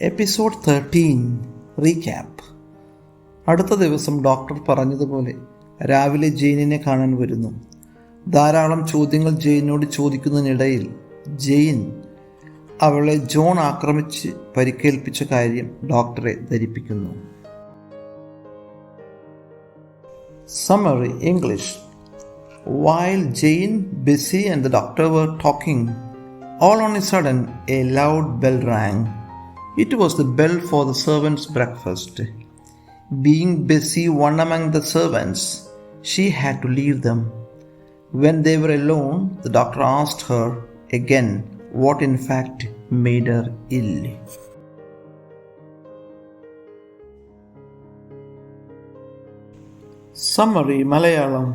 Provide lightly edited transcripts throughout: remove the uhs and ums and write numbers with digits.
Episode-13 recap. അടുത്ത ദിവസം doctor പറഞ്ഞതുപോലെ രാവിലെ ജെയിനിനെ കാണാൻ വരുന്നു. ധാരാളം ചോദ്യങ്ങൾ ജെയിനോട് ചോദിക്കുന്നതിനിടയിൽ ജെയിൻ അവളെ ജോൺ ആക്രമിച്ച് പരിക്കേൽപ്പിച്ച കാര്യം ഡോക്ടറെ ധരിപ്പിക്കുന്നു. Summary English. While Jane, Bessie and the doctor were talking, all on a sudden a loud bell rang. It was the bell for the servants' breakfast. Being Bessie one among the servants, she had to leave them. When they were alone, the doctor asked her again what in fact made her ill. Summary Malayalam.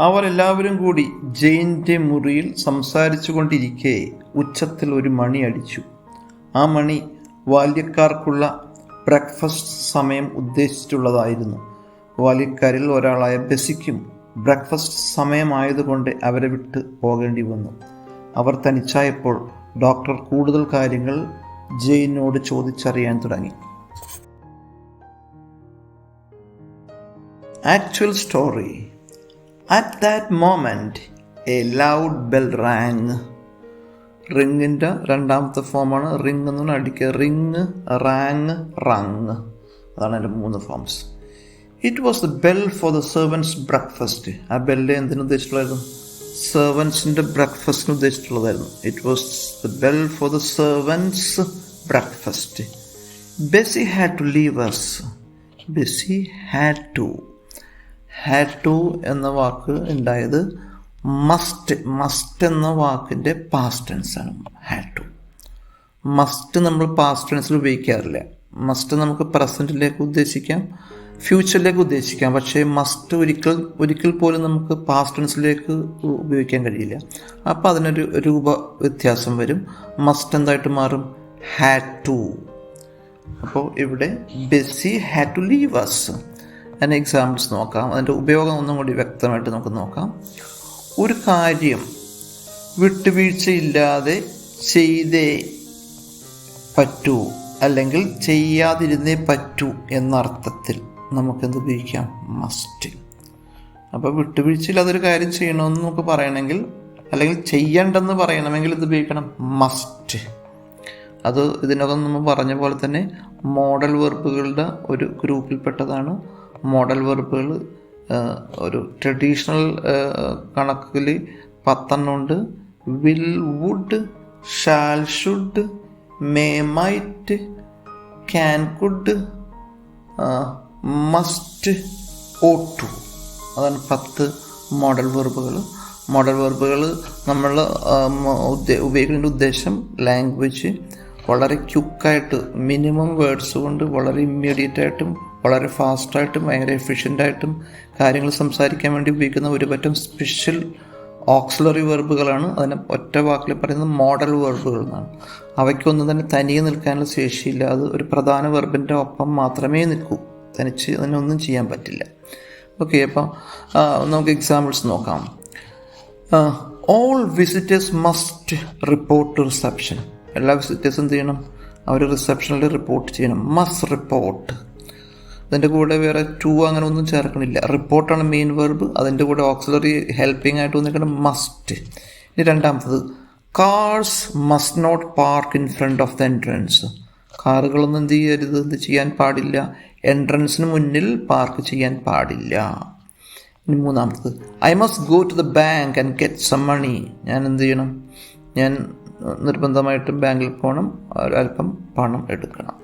അവരെല്ലാവരും കൂടി ജെയിൻ്റെ മുറിയിൽ സംസാരിച്ചു കൊണ്ടിരിക്കെ ഉച്ചത്തിൽ ഒരു മണി അടിച്ചു. ആ മണി ബാല്യക്കാർക്കുള്ള breakfast സമയം ഉദ്ദേശിച്ചിട്ടുള്ളതായിരുന്നു. ബാല്യക്കാരിൽ ഒരാളായ ബെസിക്കും ബ്രേക്ക്ഫാസ്റ്റ് സമയമായതുകൊണ്ട് അവരെ വിട്ട് പോകേണ്ടി വന്നു. അവർ തനിച്ചായപ്പോൾ ഡോക്ടർ കൂടുതൽ കാര്യങ്ങൾ ജെയിനോട് ചോദിച്ചറിയാൻ തുടങ്ങി. Actual story. At that moment, a loud bell rang. റിങ്ങിൻ്റെ രണ്ടാമത്തെ ഫോമാണ് റിങ് എന്ന് പറഞ്ഞാൽ അടിക്കുക. റിങ്, റാങ്, റങ്, അതാണ് എൻ്റെ 3 forms. It was the bell for the servants breakfast. ആ ബെല്ല് എന്തിനു ഉദ്ദേശിച്ചിട്ടുള്ളതായിരുന്നു? സെർവൻസിൻ്റെ ബ്രേക്ക്ഫാസ്റ്റിന് ഉദ്ദേശിച്ചിട്ടുള്ളതായിരുന്നു. It was the bell for the servants breakfast. Bessie had to leave us. Bessie had to എന്ന വാക്ക് ഉണ്ടായത് മസ്റ്റ് എന്ന വാക്കിൻ്റെ പാസ്റ്റ് ടെൻസാണ്. Had to. മസ്റ്റ് നമ്മൾ പാസ്റ്റ് ടെൻസിൽ ഉപയോഗിക്കാറില്ല. മസ്റ്റ് നമുക്ക് പ്രസൻറ്റിലേക്ക് ഉദ്ദേശിക്കാം, ഫ്യൂച്ചറിലേക്ക് ഉദ്ദേശിക്കാം. പക്ഷേ മസ്റ്റ് ഒരിക്കൽ പോലും നമുക്ക് പാസ്റ്റ് ടെൻസിലേക്ക് ഉപയോഗിക്കാൻ കഴിയില്ല. അപ്പോൾ അതിനൊരു രൂപ വ്യത്യാസം വരും. മസ്റ്റ് എന്തായിട്ട് മാറും? Had to. അപ്പോൾ ഇവിടെ Bessie had to leave us. അതിൻ്റെ എക്സാമ്പിൾസ് നോക്കാം. അതിൻ്റെ ഉപയോഗം ഒന്നും കൂടി വ്യക്തമായിട്ട് നമുക്ക് നോക്കാം. ഒരു കാര്യം വിട്ടുവീഴ്ചയില്ലാതെ ചെയ്തേ പറ്റൂ, അല്ലെങ്കിൽ ചെയ്യാതിരുന്നേ പറ്റൂ എന്നർത്ഥത്തിൽ നമുക്കെന്ത് ഉപയോഗിക്കാം? മസ്റ്റ്. അപ്പോൾ വിട്ടുവീഴ്ചയില്ലാതൊരു കാര്യം ചെയ്യണമെന്ന് നമുക്ക് പറയണമെങ്കിൽ, അല്ലെങ്കിൽ ചെയ്യണ്ടെന്ന് പറയണമെങ്കിൽ ഇത് ഉപയോഗിക്കണം മസ്റ്റ്. അത് ഇതിനകം നമ്മൾ പറഞ്ഞ പോലെ തന്നെ മോഡൽ വെർബുകളുടെ ഒരു ഗ്രൂപ്പിൽപ്പെട്ടതാണ്. മോഡൽ വെർബുകൾ ഒരു ട്രഡീഷണൽ കണക്കിൽ 10 ഉണ്ട്. Will, would, shall, should, may, might, can, could, must, ought to. അതാണ് 10 മോഡൽ വെർബുകൾ. മോഡൽ വെർബുകൾ നമ്മൾ ഉപയോഗിക്കേണ്ട ഉദ്ദേശം ലാംഗ്വേജ് വളരെ ക്വിക്കായിട്ട് മിനിമം വേർഡ്സ് കൊണ്ട് വളരെ ഇമ്മീഡിയറ്റ് ആയിട്ടും വളരെ ഫാസ്റ്റായിട്ടും ഭയങ്കര എഫിഷ്യൻ്റായിട്ടും കാര്യങ്ങൾ സംസാരിക്കാൻ വേണ്ടി ഉപയോഗിക്കുന്ന ഒരു പറ്റം സ്പെഷ്യൽ ഓക്സിലറി വെർബുകളാണ്. അതിനെ ഒറ്റ വാക്കിൽ പറയുന്നത് മോഡൽ വെർബുകൾ എന്നാണ്. അവയ്ക്കൊന്നും തന്നെ തനിയെ നിൽക്കാനുള്ള ശേഷിയില്ല. അത് ഒരു പ്രധാന വെർബിൻ്റെ ഒപ്പം മാത്രമേ നിൽക്കൂ. തനിച്ച് അതിനൊന്നും ചെയ്യാൻ പറ്റില്ല. ഓക്കെ, അപ്പം നമുക്ക് എക്സാമ്പിൾസ് നോക്കാം. All visitors must report to reception. എല്ലാ വിസിറ്റേഴ്സും എന്ത് ചെയ്യണം? അവർ റിസപ്ഷനിൽ റിപ്പോർട്ട് ചെയ്യണം. Must report. അതിൻ്റെ കൂടെ വേറെ ടു അങ്ങനെ ഒന്നും ചേർക്കണില്ല. റിപ്പോർട്ടാണ് മെയിൻ വെർബ്. അതിൻ്റെ കൂടെ ഓക്സിലറി ഹെൽപ്പിംഗ് ആയിട്ട് വന്നിരിക്കണം മസ്റ്റ്. ഇനി രണ്ടാമത്തത്, cars must not park in front of the entrance. കാറുകളൊന്നും എന്ത് ചെയ്യരുത്, എന്ത് ചെയ്യാൻ പാടില്ല? എൻട്രൻസിന് മുന്നിൽ പാർക്ക് ചെയ്യാൻ പാടില്ല. ഇനി മൂന്നാമത്തത്, I must go to the bank and get some money. ഞാൻ എന്ത് ചെയ്യണം? ഞാൻ നിർബന്ധമായിട്ടും ബാങ്കിൽ പോകണം, അല്പം പണം എടുക്കണം.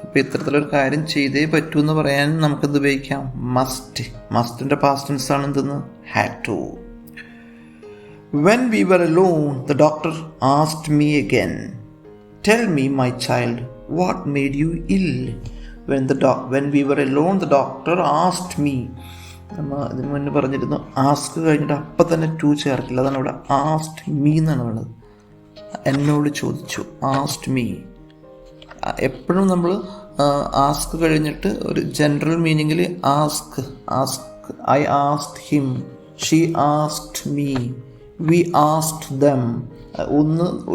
അപ്പോൾ ഇത്തരത്തിലൊരു കാര്യം ചെയ്തേ പറ്റൂ എന്ന് പറയാൻ നമുക്കെന്ത് ഉപയോഗിക്കാം? മസ്റ്റ്. മസ്റ്റിൻ്റെ പാസ്റ്റ് ടെൻസ് ആണ് എന്തെന്ന്? Had to. When we were alone, the doctor asked me again, "Tell me, my child, what made you ill?" When we were alone, the doctor asked me. നമ്മൾ ഇതിന് മുന്നേ പറഞ്ഞിരുന്നു, ആസ്ക് കഴിഞ്ഞിട്ട് അപ്പം തന്നെ to ചേർക്കില്ല. അതാണ് ഇവിടെ ആസ്ഡ് മീ എന്നാണ് പറയുന്നത്. എന്നോട് ചോദിച്ചു, ആസ്ഡ് മീ. എപ്പോഴും നമ്മൾ ആസ്ക് കഴിഞ്ഞിട്ട് ഒരു ജനറൽ മീനിങ്ങിൽ ask, I asked him, she asked me, we asked them.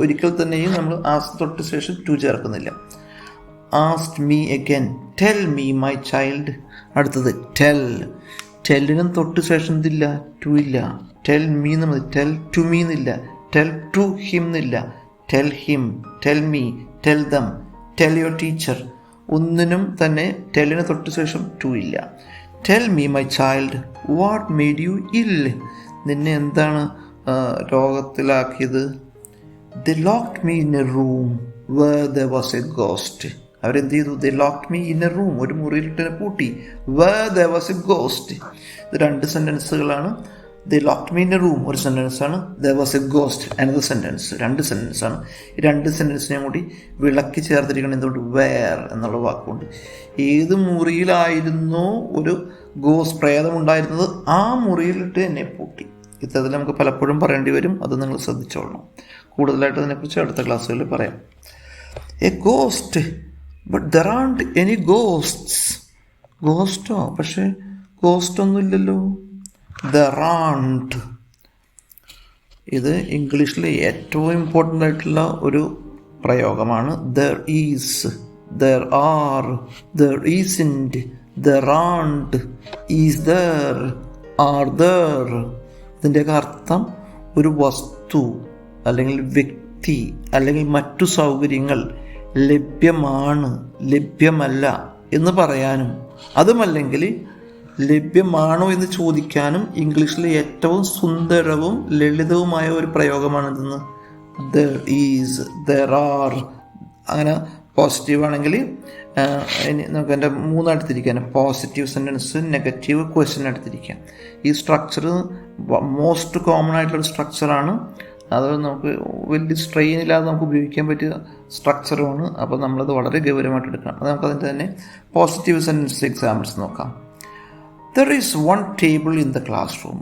ഒരിക്കൽ തന്നെയും നമ്മൾ ആസ്ക് തൊട്ട് ശേഷം ടു ചേർക്കുന്നില്ല. asked me again. Tell me, my child. അടുത്തത് ടെൽ. ടെല്ലിനും തൊട്ട് ശേഷം ഇതില്ല, ടു ഇല്ല. ടെൽ മീ എന്ന് മതി. ടെൽ ടു മീ എന്നില്ല. ടെൽ ടു ഹിം എന്നില്ല. Tell him, tell me, tell them, tell your teacher. ഒന്നിനും തന്നെ ടെല്ലിന് തൊട്ട് ശേഷം ടു ഇല്ല. Tell me my child, what made U ഇൽ? നിന്നെ എന്താണ് രോഗത്തിലാക്കിയത്? They locked me in a room where there was a ghost. അവരെന്ത് ചെയ്തു? They locked me in a room, ഒരു മുറിയിലിട്ട് പൂട്ടി. Where there was a ghost. ഇത് രണ്ട് സെൻറ്റൻസുകളാണ്. They locked me in a room ഒരു സെൻറ്റൻസാണ്. There was a ghost another sentence. രണ്ട് സെൻറ്റൻസാണ്. ഈ രണ്ട് സെൻറ്റൻസിനെയും കൂടി വിളക്കി ചേർത്തിരിക്കണം എന്തുകൊണ്ട്? വേർ എന്നുള്ള വാക്കുകൊണ്ട്. ഏത് മുറിയിലായിരുന്നോ ഒരു ഗോസ്റ്റ് പ്രേതം ഉണ്ടായിരുന്നത് ആ മുറിയിലിട്ട് എന്നെ പൂട്ടി. ഇത്തരത്തിൽ നമുക്ക് പലപ്പോഴും പറയേണ്ടി വരും. അത് നിങ്ങൾ ശ്രദ്ധിച്ചോളണം. കൂടുതലായിട്ട് അതിനെക്കുറിച്ച് അടുത്ത ക്ലാസ്സുകളിൽ പറയാം. A ghost, but there aren't any ghosts. ഗോസ്റ്റോ? പക്ഷേ ഗോസ്റ്റ് ഒന്നുമില്ലല്ലോ. There aren't. ഇത് ഇംഗ്ലീഷിൽ ഏറ്റവും ഇമ്പോർട്ടൻ്റ് ആയിട്ടുള്ള ഒരു പ്രയോഗമാണ്. There is, there are, there isn't, there aren't, is there, are there. ഇതിൻ്റെയൊക്കെ അർത്ഥം ഒരു വസ്തു അല്ലെങ്കിൽ വ്യക്തി അല്ലെങ്കിൽ മറ്റു സൗകര്യങ്ങൾ ലഭ്യമാണ്, ലഭ്യമല്ല എന്ന് പറയാനും അതുമല്ലെങ്കിൽ ലഭ്യമാണോ എന്ന് ചോദിക്കാനും ഇംഗ്ലീഷിലെ ഏറ്റവും സുന്ദരവും ലളിതവുമായ ഒരു പ്രയോഗമാണ് ഇതെന്ന്. There is, there are. അങ്ങനെ പോസിറ്റീവ് ആണെങ്കിൽ നമുക്ക് എൻ്റെ മൂന്നെടുത്തിരിക്കാം. പോസിറ്റീവ് സെൻറ്റൻസ്, നെഗറ്റീവ്, ക്വസ്റ്റ്യൻ എടുത്തിരിക്കാം. ഈ സ്ട്രക്ചർ മോസ്റ്റ് കോമൺ ആയിട്ടുള്ളൊരു സ്ട്രക്ചറാണ്. അത് നമുക്ക് വലിയ സ്ട്രെയിൻ ഇല്ലാതെ നമുക്ക് ഉപയോഗിക്കാൻ പറ്റിയ സ്ട്രക്ചറുമാണ്. അപ്പോൾ നമ്മളത് വളരെ ഗൗരവമായിട്ട് എടുക്കണം. അത് നമുക്കതിൻ്റെ തന്നെ പോസിറ്റീവ് സെൻറ്റൻസ് എക്സാമ്പിൾസ് നോക്കാം. There is one table in the class room.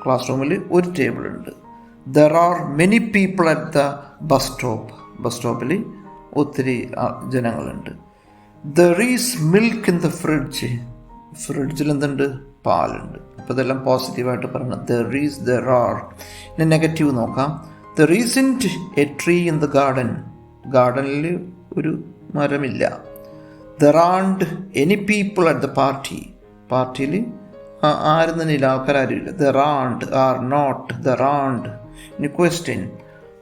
Class റൂമിൽ ഒരു ടേബിൾ ഉണ്ട്. There are many people at the bus stop. Bus സ്റ്റോപ്പിൽ ഒത്തിരി ജനങ്ങളുണ്ട്. There is milk in the fridge. ഫ്രിഡ്ജിൽ എന്തുണ്ട്? പാലുണ്ട്. അപ്പോൾ ഇതെല്ലാം പോസിറ്റീവായിട്ട് പറയണം. There is, there are. ഇനി നെഗറ്റീവ് നോക്കാം. There isn't a tree in the garden. ഗാർഡനിൽ ഒരു മരമില്ല. There aren't any people at the party. പാർട്ടിയിൽ ആരും തന്നെ ഇല്ല, ആൾക്കാരും ഇല്ല. There aren't, are not, there aren't. ഇനി question,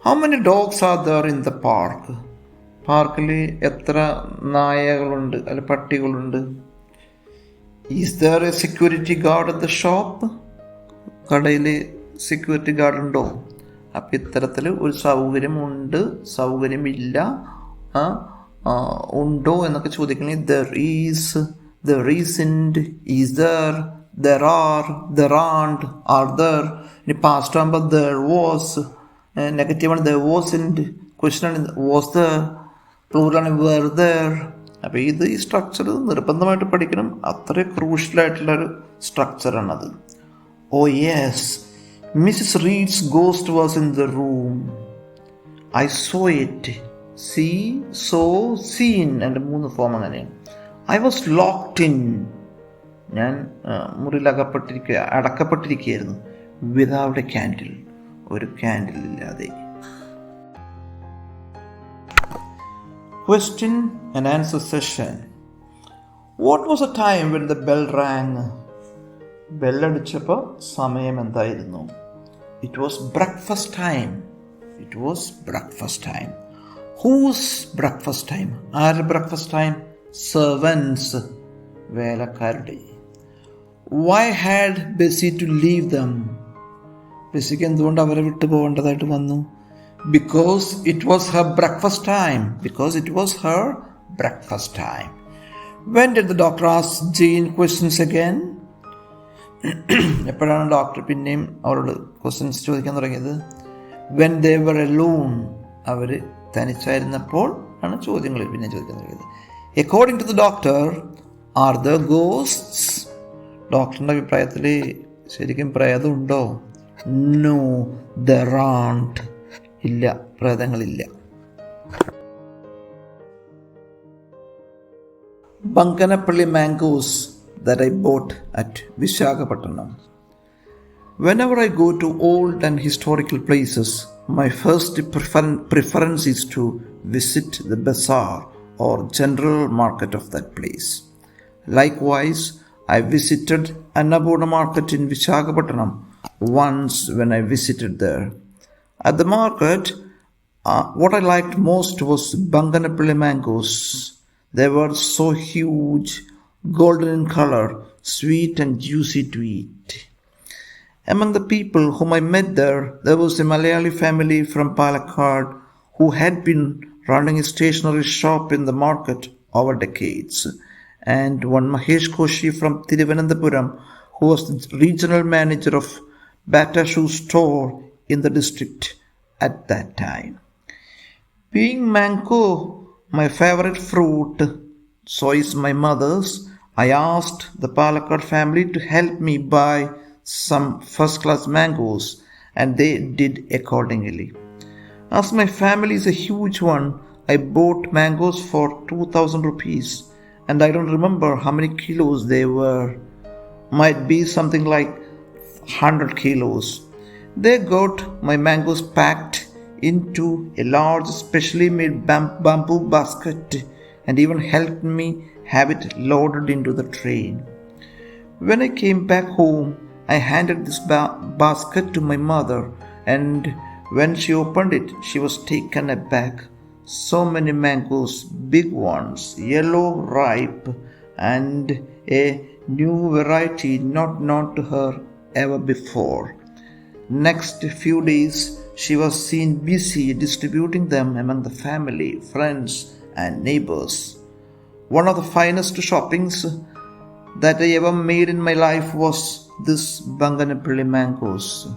how many dogs are there in the park? പാർക്കിൽ എത്ര നായകളുണ്ട് അല്ല പട്ടികളുണ്ട്? Is there a security guard at the shop? കടയിൽ സെക്യൂരിറ്റി ഗാർഡ് ഉണ്ടോ? അപ്പം ഇത്തരത്തിൽ ഒരു സൗകര്യമുണ്ട്, സൗകര്യമില്ല, ഉണ്ടോ എന്നൊക്കെ ചോദിക്കണമെങ്കിൽ there is, there isn't, is there, there are, there aren't, are there. ഇനി പാസ്റ്റ് ആകുമ്പോൾ ദർ വാസ്. നെഗറ്റീവാണ് ദർ വാസിൻറ്റ്. ക്വസ്റ്റ്യൻ ആണ് വാസ് ദർ. പ്ലൂറലാണ് വെർ ദർ. അപ്പോൾ ഇത് ഈ സ്ട്രക്ചർ നിർബന്ധമായിട്ട് പഠിക്കണം. അത്ര ക്രൂഷ്യലായിട്ടുള്ളൊരു സ്ട്രക്ചറാണത്. Oh yes, Mrs Reed's ghost was in the room. I saw it. See, saw, seen. എൻ്റെ 3 ഫോം അങ്ങനെയാണ്. I was locked in. ഞാൻ മുറിയിൽ അടക്കപ്പെട്ടിരിക്കുകയായിരുന്നു. Without a candle. ഒരു ക്യാൻഡിൽ ഇല്ലാതെ. Question and answer session. What was the time when the bell rang? ബെല്ലടിച്ചപ്പോൾ സമയം എന്തായിരുന്നു? It was breakfast time. It was breakfast time. Whose breakfast time? ആരുടെ breakfast time? Servants. വേലക്കാരുടെ. Why had Bessie to leave them? ബെസ്സിക്ക് എന്തുകൊണ്ട് അവരെ വിട്ടു പോകേണ്ടതായിട്ട് വന്നു? Because it was her breakfast time. Because it was her breakfast time. When did the doctor ask Jane questions again? എപ്പോഴാണ് doctor പിന്നെയും അവരോട് questions ചോദിക്കാൻ തുടങ്ങിയത്? When they were alone. അവർ തനിച്ചായിരുന്നപ്പോൾ ആണ് ചോദ്യങ്ങൾ പിന്നെ ചോദിക്കാൻ തുടങ്ങിയത്. According to the doctor, are there ghosts? ഡോക്ടറിൻ്റെ അഭിപ്രായത്തിൽ ശരിക്കും പ്രേതമുണ്ടോ? No, there aren't. ഇല്ല, പ്രേതങ്ങളില്ല. Banganapalli mangoes that I bought at Visakhapatnam. Whenever I go to old and historical places, my first preference is to visit the bazaar or general market of that place. Likewise, I visited Annapurna market in Visakhapatnam once when I visited there. At the market, what I liked most was Banganapalli mangoes. They were so huge, golden in color, sweet and juicy to eat. Among the people whom I met there was a Malayali family from Palakkad who had been running a stationery shop in the market over decades, and one Mahesh Koshi from Thiruvananthapuram who was the regional manager of Bata Shoe store in the district at that time. Being mango my favorite fruit, so is my mother's, I asked the Palakkad family to help me buy some first class mangoes, and they did accordingly. As my family is a huge one, I bought mangoes for 2000 rupees, and I don't remember how many kilos they were. Might be something like 100 kilos. They got my mangoes packed into a large specially made bamboo basket and even helped me have it loaded into the train. When I came back home, I handed this basket to my mother, and when she opened it, she was taken aback. So many mangoes, big ones, yellow, ripe, and a new variety not known to her ever before. Next few days, she was seen busy distributing them among the family, friends, and neighbors. One of the finest shoppings that I ever made in my life was this Banganapalli mangoes.